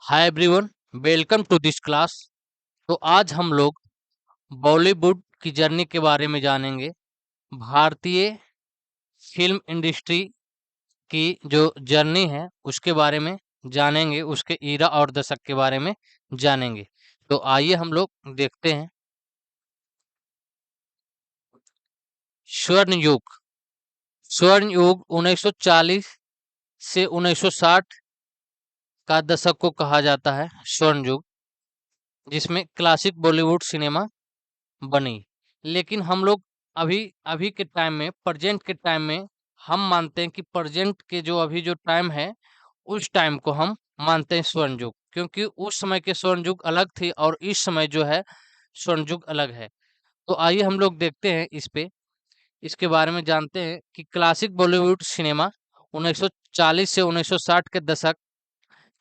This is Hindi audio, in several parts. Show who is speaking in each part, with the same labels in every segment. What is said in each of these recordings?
Speaker 1: Hi everyone, welcome to this class. तो आज हम लोग बॉलीवुड की जर्नी के बारे में जानेंगे। भारतीय फिल्म इंडस्ट्री की जो जर्नी है उसके बारे में जानेंगे, उसके ईरा और दशक के बारे में जानेंगे। तो आइए हम लोग देखते हैं। स्वर्ण युग। स्वर्ण युग 1940 से 1960 का दशक को कहा जाता है स्वर्ण युग, जिसमें क्लासिक बॉलीवुड सिनेमा बनी। लेकिन हम लोग अभी अभी के टाइम में, प्रेजेंट के टाइम में हम मानते हैं कि प्रेजेंट के जो अभी जो टाइम है उस टाइम को हम मानते हैं स्वर्ण युग, क्योंकि उस समय के स्वर्ण युग अलग थी और इस समय जो है स्वर्ण युग अलग है। तो आइए हम लोग देखते हैं इस पे, इसके बारे में जानते हैं कि क्लासिक बॉलीवुड सिनेमा 1940 से 1960 के दशक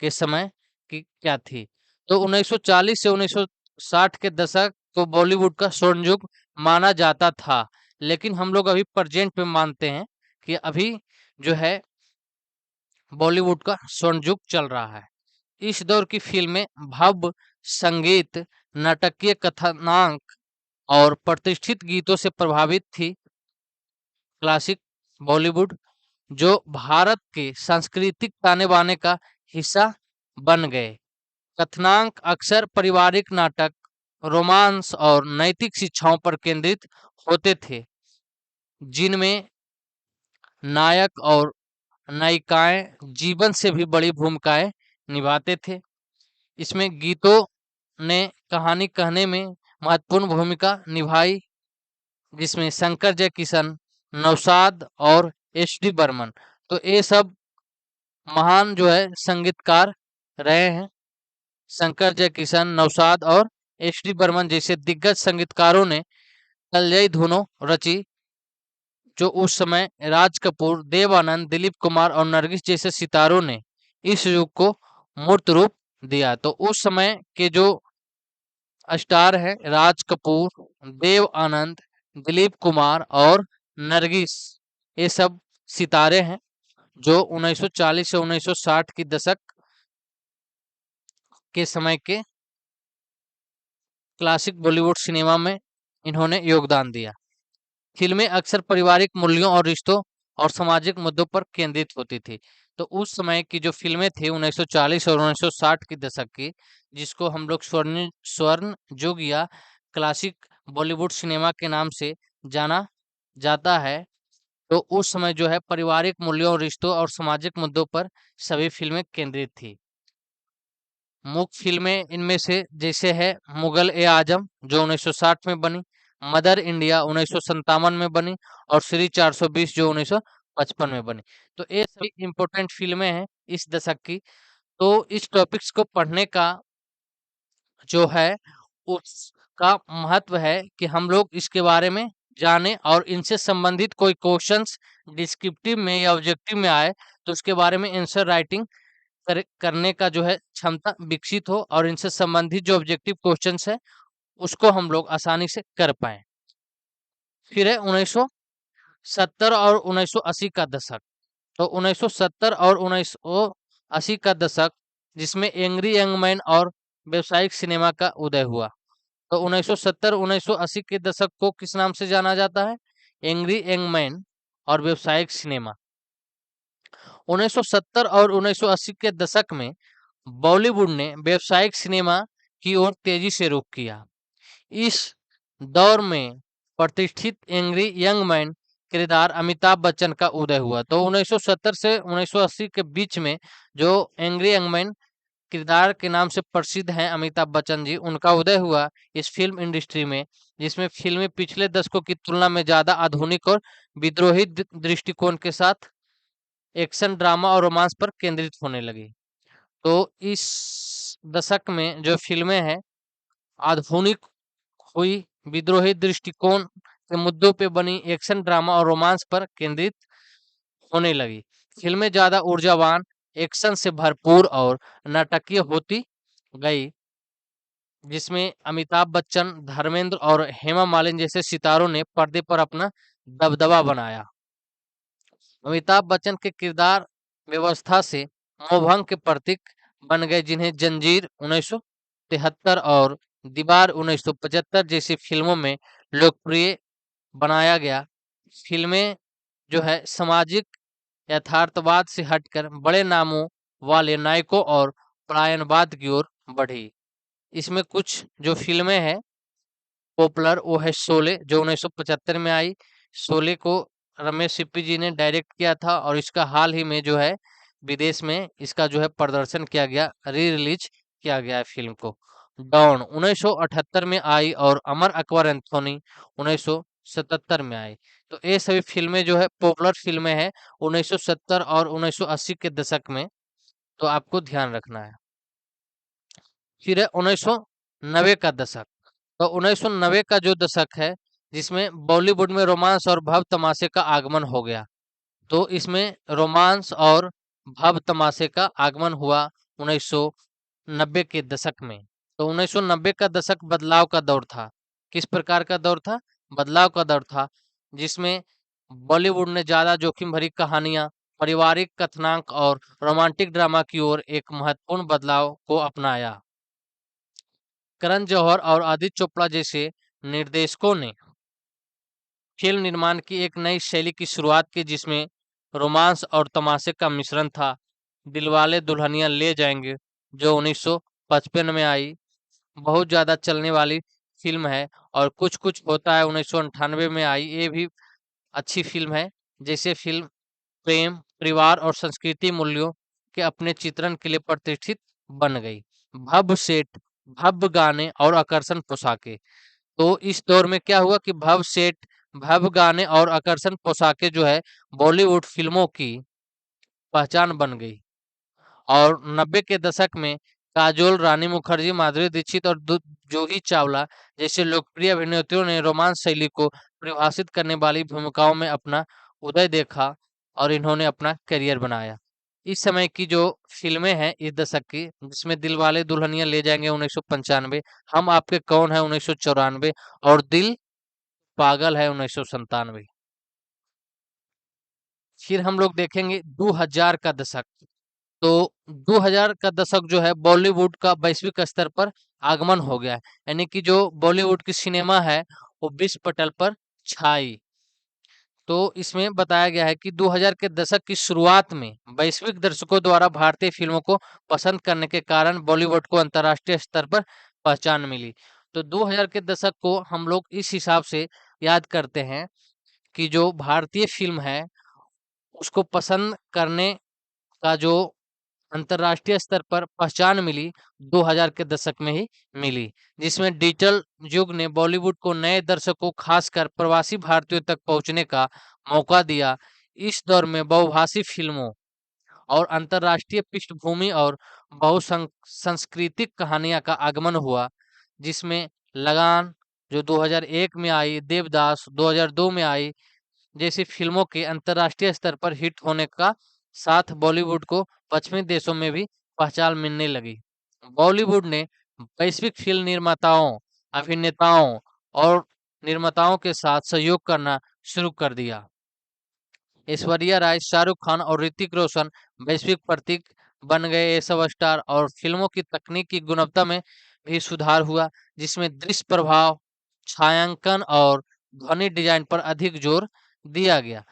Speaker 1: के समय की क्या थी। तो 1940 से 1960 के दशक को बॉलीवुड का स्वर्ण युग माना जाता था, लेकिन हम लोग अभी प्रेजेंट में मानते हैं कि अभी जो है बॉलीवुड का स्वर्ण युग चल रहा है। इस दौर की फिल्में भव्य संगीत, नाटकीय कथानांक और प्रतिष्ठित गीतों से प्रभावित थी। क्लासिक बॉलीवुड जो भारत के सांस्कृतिक ताने बाने का हिस्सा बन गए। कथानांक अक्सर पारिवारिक नाटक, रोमांस और नैतिक शिक्षाओं पर केंद्रित होते थे, जिनमें नायक और नायिकाएं जीवन से भी बड़ी भूमिकाएं निभाते थे। इसमें गीतों ने कहानी कहने में महत्वपूर्ण भूमिका निभाई, जिसमें शंकर जयकिशन, नौशाद और एच डी बर्मन, तो ये सब महान जो है संगीतकार रहे हैं। शंकर जयकिशन, नौशाद और एच डी बर्मन जैसे दिग्गज संगीतकारों ने कलरई धुनों रची, जो उस समय राज कपूर, देव आनंद, दिलीप कुमार और नरगिस जैसे सितारों ने इस युग को मूर्त रूप दिया। तो उस समय के जो स्टार हैं राज कपूर, देव आनंद, दिलीप कुमार और नरगिस, ये सब सितारे हैं जो 1940 से 1960 की दशक के समय के क्लासिक बॉलीवुड सिनेमा में इन्होंने योगदान दिया। फिल्में अक्सर पारिवारिक मूल्यों और रिश्तों और सामाजिक मुद्दों पर केंद्रित होती थी। तो उस समय की जो फिल्में थी 1940 और 1960 की दशक की, जिसको हम लोग स्वर्ण स्वर्ण युग या क्लासिक बॉलीवुड सिनेमा के नाम से जाना जाता है। तो उस समय जो है पारिवारिक मूल्यों, रिश्तों और सामाजिक मुद्दों पर सभी फिल्में केंद्रित थी। मुख्य फिल्में इनमें से जैसे है मुगल ए आजम जो 1960 में बनी, मदर इंडिया 1957 में बनी और श्री 420 जो 1955 में बनी। तो ये सभी इम्पोर्टेंट फिल्में हैं इस दशक की। तो इस टॉपिक्स को पढ़ने का जो है उसका महत्व है कि हम लोग इसके बारे में जाने और इनसे संबंधित कोई क्वेश्चंस डिस्क्रिप्टिव में या ऑब्जेक्टिव में आए तो उसके बारे में आंसर राइटिंग करने का जो है क्षमता विकसित हो और इनसे संबंधित जो ऑब्जेक्टिव क्वेश्चंस है उसको हम लोग आसानी से कर पाए। फिर है 1970 और 1980 का दशक। तो 1970 और 1980 का दशक, जिसमें एंग्री यंग मैन और व्यवसायिक सिनेमा का उदय हुआ। तो 1970-1980 के दशक को किस नाम से जाना जाता है? एंग्री यंग मैन और व्यवसायिक सिनेमा। 1970 और 1980 के दशक में बॉलीवुड ने व्यावसायिक सिनेमा की ओर तेजी से रुख किया। इस दौर में प्रतिष्ठित एंग्री यंग मैन किरदार अमिताभ बच्चन का उदय हुआ। तो 1970 से 1980 के बीच में जो एंग्री यंग मैन किरदार के नाम से प्रसिद्ध हैं अमिताभ बच्चन जी, उनका उदय हुआ इस फिल्म इंडस्ट्री में, जिसमें फिल्में पिछले दशकों की तुलना में ज्यादा आधुनिक और विद्रोही दृष्टिकोण के साथ एक्शन, ड्रामा और रोमांस पर केंद्रित होने लगी। तो इस दशक में जो फिल्में हैं आधुनिक हुई, विद्रोही दृष्टिकोण के मुद्दों पे बनी, एक्शन, ड्रामा और रोमांस पर केंद्रित होने लगी। फिल्में ज्यादा ऊर्जावान, एक्शन से भरपूर और नाटकीय होती गई, जिसमें अमिताभ बच्चन, धर्मेंद्र और हेमा मालिनी जैसे सितारों ने पर्दे पर अपना दबदबा बनाया। अमिताभ बच्चन के किरदार व्यवस्था से मोहभंग के प्रतीक बन गए, जिन्हें जंजीर 1973 और दीवार 1975 जैसी फिल्मों में लोकप्रिय बनाया गया। फिल्में जो है सामाजिक यथार्थवाद से हटकर बड़े नामों वाले नायकों और पलायनवाद की ओर बढ़ी। इसमें कुछ जो फिल्में हैं पॉपुलर, वो है शोले जो 1975 में आई। शोले को रमेश सिप्पी जी ने डायरेक्ट किया था और इसका हाल ही में जो है विदेश में इसका जो है प्रदर्शन किया गया, री रिलीज किया गया है फिल्म को। डॉन 1978 में आई और अमर अकबर एंथोनी 1977 में आई। तो ये सभी फिल्में जो है पॉपुलर फिल्में हैं 1970 और 1980 के दशक में, तो आपको ध्यान रखना है। फिर है 1990 का दशक। तो 1990 का जो दशक है जिसमें बॉलीवुड में रोमांस और भव तमाशे का आगमन हो गया। तो इसमें रोमांस और भव तमाशे का आगमन हुआ 1990 के दशक में। तो 1990 का दशक बदलाव का दौर था। किस प्रकार का दौर था? बदलाव का दौर था, जिसमें बॉलीवुड ने ज्यादा जोखिम भरी कहानियां, पारिवारिक कथनांक और रोमांटिक ड्रामा की ओर एक महत्वपूर्ण बदलाव को अपनाया। करण जौहर और आदित्य चोपड़ा जैसे निर्देशकों ने फिल्म निर्माण की एक नई शैली की शुरुआत की, जिसमें रोमांस और तमाशे का मिश्रण था। दिलवाले दुल्हनिया ले जाएंगे जो 1955 में आई, बहुत ज्यादा चलने वाली फिल्म है। और कुछ कुछ होता है 1998 में आई, ये भी अच्छी फिल्म है। जैसे फिल्म प्रेम, परिवार और संस्कृति मूल्यों के अपने चित्रण के लिए प्रतिष्ठित बन गई। भव्य सेट, भव्य गाने और आकर्षण पोशाकें। तो इस दौर में क्या हुआ कि भव्य सेट, भव्य गाने और आकर्षण पोशाकें जो है बॉलीवुड फिल्मों की पहचान बन गई। और 90 के दशक में काजोल, रानी मुखर्जी, माधुरी दीक्षित और जूही चावला जैसे लोकप्रिय अभिनेत्रियों ने रोमांस शैली को परिभाषित करने वाली भूमिकाओं में अपना उदय देखा और इन्होंने अपना करियर बनाया। इस समय की जो फिल्में हैं इस दशक की, जिसमें दिलवाले दुल्हनिया ले जाएंगे 1995, हम आपके कौन है 1994 और दिल पागल है 1997। फिर हम लोग देखेंगे 2000 का दशक। तो 2000 का दशक जो है बॉलीवुड का वैश्विक स्तर पर आगमन हो गया है, यानी कि जो बॉलीवुड की सिनेमा है वो विश्व पटल पर छाई। तो इसमें बताया गया है कि 2000 के दशक की शुरुआत में वैश्विक दर्शकों द्वारा भारतीय फिल्मों को पसंद करने के कारण बॉलीवुड को अंतर्राष्ट्रीय स्तर पर पहचान मिली। तो 2000 के दशक को हम लोग इस हिसाब से याद करते हैं कि जो भारतीय फिल्म है उसको पसंद करने का जो अंतर्राष्ट्रीय स्तर पर पहचान मिली 2000 के दशक में ही मिली, जिसमें डिजिटल युग ने बॉलीवुड को नए दर्शकों, खासकर प्रवासी भारतीयों तक पहुंचने का मौका दिया। इस दौर में बहुभाषी फिल्मों और अंतर्राष्ट्रीय पृष्ठभूमि और बहुसंस्कृतिक कहानियां का आगमन हुआ, जिसमें लगान जो 2001 में आई, देवदास 2002 में आई जैसी फिल्मों के अंतर्राष्ट्रीय स्तर पर हिट होने का साथ बॉलीवुड को पश्चिमी देशों में भी पहचान मिलने लगी। बॉलीवुड ने वैश्विक फिल्म निर्माताओं, अभिनेताओं और निर्माताओं के साथ सहयोग करना शुरू कर दिया। ऐश्वर्या राय, शाहरुख खान और ऋतिक रोशन वैश्विक प्रतीक बन गए ये सब स्टार। और फिल्मों की तकनीकी गुणवत्ता में भी सुधार हुआ, जिसमें दृश्य प्रभाव, छायांकन और ध्वनि डिजाइन पर अधिक जोर दिया गया।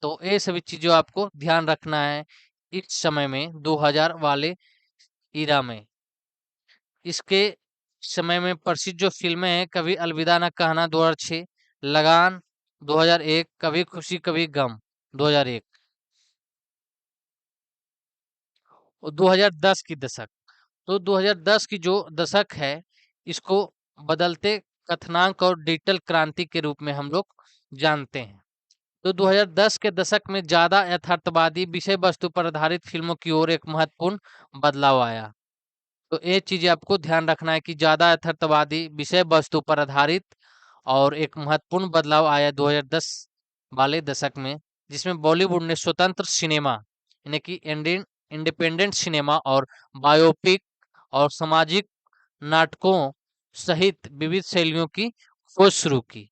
Speaker 1: तो ये सभी चीजों आपको ध्यान रखना है इस समय में 2000 वाले ईरा में। इसके समय में प्रसिद्ध जो फिल्में हैं, कभी अलविदा न कहना 2006, लगान 2001, कभी खुशी कभी गम 2001 और 2010 की दशक। तो 2010 की जो दशक है इसको बदलते कथनांक और डिजिटल क्रांति के रूप में हम लोग जानते हैं। तो 2010 के दशक में ज्यादा यथार्थवादी विषय वस्तु पर आधारित फिल्मों की ओर एक महत्वपूर्ण बदलाव आया। तो ये चीजें आपको ध्यान रखना है कि ज्यादा यथार्थवादी विषय वस्तु पर आधारित और एक महत्वपूर्ण बदलाव आया 2010 वाले दशक में, जिसमें बॉलीवुड ने स्वतंत्र सिनेमा यानी कि इंडियन इंडिपेंडेंट सिनेमा और बायोपिक और सामाजिक नाटकों सहित विविध शैलियों की खोज शुरू की।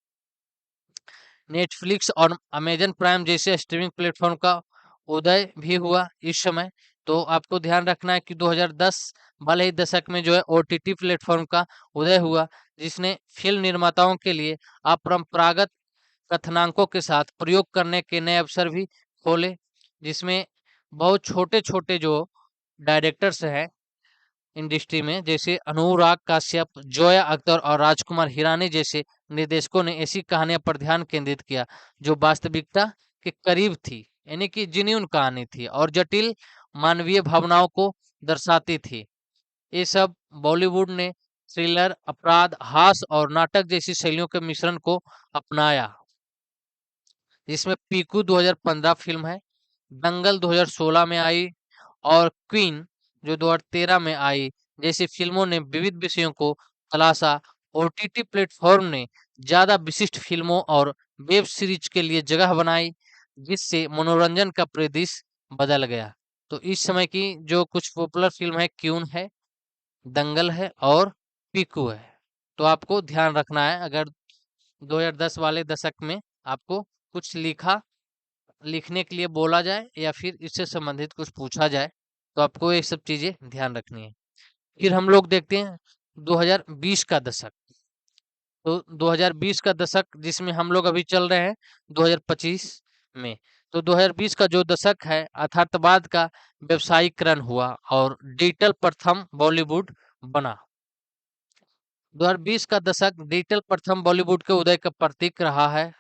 Speaker 1: नेटफ्लिक्स और अमेजन प्राइम जैसे स्ट्रीमिंग प्लेटफॉर्म का उदय भी हुआ इस समय। तो आपको ध्यान रखना है कि 2010 वाले ही दशक में जो है ओटीटी प्लेटफॉर्म का उदय हुआ, जिसने फिल्म निर्माताओं के लिए अपरंपरागत कथनांकों के साथ प्रयोग करने के नए अवसर भी खोले, जिसमें बहुत छोटे-छोटे जो डायरेक्टर्स हैं इंडस्ट्री में, जैसे अनुराग काश्यप, जोया अख्तर और राजकुमार हिरानी जैसे निर्देशकों ने ऐसी कहानियों पर ध्यान केंद्रित किया जो वास्तविकता के करीब थी, यानी कि जेन्युइन कहानी थी और जटिल मानवीय भावनाओं को दर्शाती थी। ये सब बॉलीवुड ने थ्रिलर, अपराध, हास्य और नाटक जैसी शैलियों के मिश्रण को अपनाया, जिसमें पीकू 2015 फिल्म है, दंगल 2016 में आई और क्वीन जो 2013 में आई जैसी फिल्मों ने विविध विषयों को तलाशा। ओटीटी प्लेटफॉर्म ने ज्यादा विशिष्ट फिल्मों और वेब सीरीज के लिए जगह बनाई, जिससे मनोरंजन का परिदृश्य बदल गया। तो इस समय की जो कुछ पॉपुलर फिल्म है, क्यून है, दंगल है और पीकू है। तो आपको ध्यान रखना है, अगर 2010 वाले दशक में आपको कुछ लिखने के लिए बोला जाए या फिर इससे संबंधित कुछ पूछा जाए, तो आपको ये सब चीजें ध्यान रखनी है। फिर हम लोग देखते हैं 2020 का दशक। तो 2020 का दशक जिसमें हम लोग अभी चल रहे हैं 2025 में। तो 2020 का जो दशक है यथार्थवाद का व्यवसायीकरण हुआ और डिजिटल प्रथम बॉलीवुड बना। 2020 का दशक डिजिटल प्रथम बॉलीवुड के उदय का प्रतीक रहा है,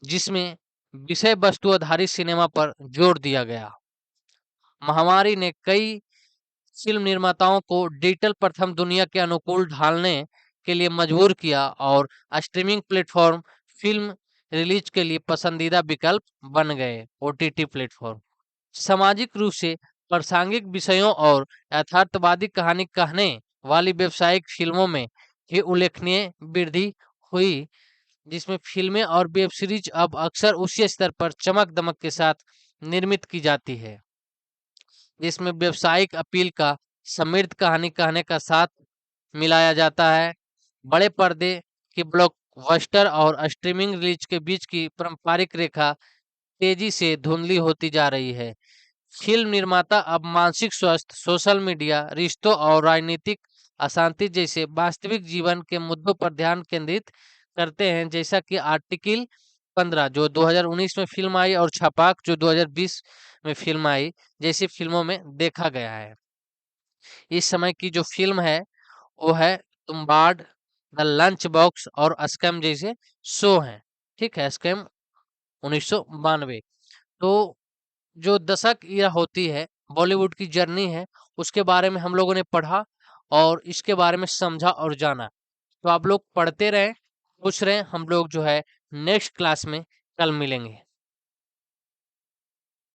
Speaker 1: जिसमें विषय वस्तु आधारित सिनेमा पर जोर दिया गया। महामारी ने कई फिल्म निर्माताओं को डिजिटल प्रथम दुनिया के अनुकूल ढालने के लिए मजबूर किया और स्ट्रीमिंग प्लेटफॉर्म फिल्म रिलीज के लिए पसंदीदा विकल्प बन गए। ओटीटी प्लेटफॉर्म सामाजिक रूप से प्रासंगिक विषयों और यथार्थवादी कहानी कहने वाली व्यावसायिक फिल्मों में भी उल्लेखनीय वृद्धि हुई, जिसमें फिल्में और वेब सीरीज अब अक्सर उसी स्तर पर चमक दमक के साथ निर्मित की जाती है, जिसमें व्यावसायिक अपील का समृद्ध कहानी कहने का साथ मिलाया जाता है। बड़े पर्दे की ब्लॉकबस्टर और स्ट्रीमिंग रिलीज के बीच की पारंपरिक रेखा तेजी से धुंधली होती जा रही है। फिल्म निर्माता अब मानसिक स्वास्थ्य, सोशल मीडिया, रिश्तों और राजनीतिक अशांति जैसे वास्तविक जीवन के मुद्दों पर ध्यान केंद्रित करते हैं, जैसा कि आर्टिकल 15 जो 2019 में फिल्म आई और छपाक जो 2020 में फिल्म आई जैसी फिल्मों में देखा गया है। इस समय की जो फिल्म है वो है तुम्बाड, द लंच बॉक्स और स्कैम जैसे शो हैं। ठीक है, स्कैम 1992। तो जो दशक या होती है बॉलीवुड की जर्नी है, उसके बारे में हम लोगों ने पढ़ा और इसके बारे में समझा और जाना। तो आप लोग पढ़ते रहें, खुश रहें। हम लोग जो है नेक्स्ट क्लास में कल मिलेंगे।